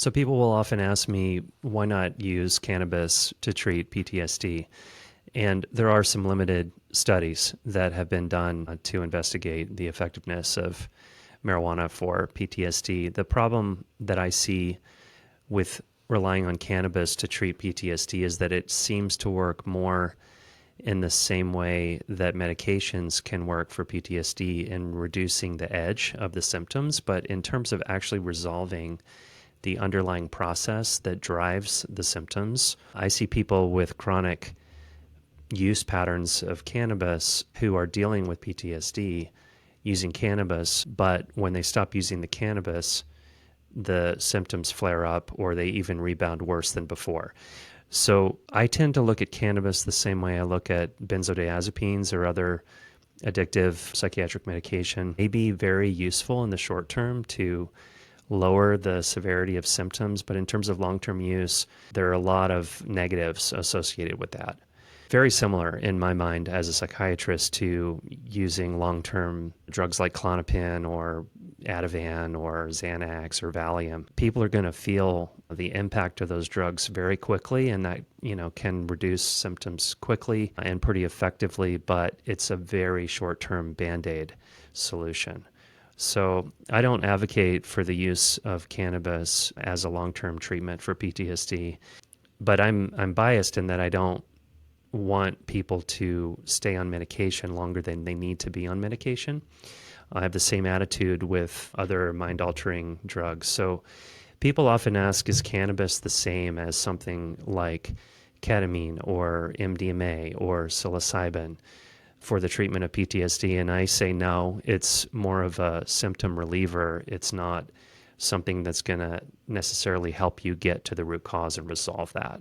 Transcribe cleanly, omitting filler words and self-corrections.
So people will often ask me, why not use cannabis to treat PTSD? And there are some limited studies that have been done to investigate the effectiveness of marijuana for PTSD. The problem that I see with relying on cannabis to treat PTSD is that it seems to work more in the same way that medications can work for PTSD in reducing the edge of the symptoms, but in terms of actually resolving the underlying process that drives the symptoms. I see people with chronic use patterns of cannabis who are dealing with PTSD using cannabis, but when they stop using the cannabis, the symptoms flare up or they even rebound worse than before. So I tend to look at cannabis the same way I look at benzodiazepines or other addictive psychiatric medication. It may be very useful in the short term to lower the severity of symptoms, but in terms of long-term use, there are a lot of negatives associated with that. Very similar in my mind as a psychiatrist to using long-term drugs like Klonopin or Ativan or Xanax or Valium. People are going to feel the impact of those drugs very quickly, and that, can reduce symptoms quickly and pretty effectively, but it's a very short-term Band-Aid solution. So I don't advocate for the use of cannabis as a long-term treatment for PTSD, but I'm biased in that I don't want people to stay on medication longer than they need to be on medication. I have the same attitude with other mind-altering drugs. So people often ask, is cannabis the same as something like ketamine or MDMA or psilocybin for the treatment of PTSD? And I say no, it's more of a symptom reliever. It's not something that's going to necessarily help you get to the root cause and resolve that.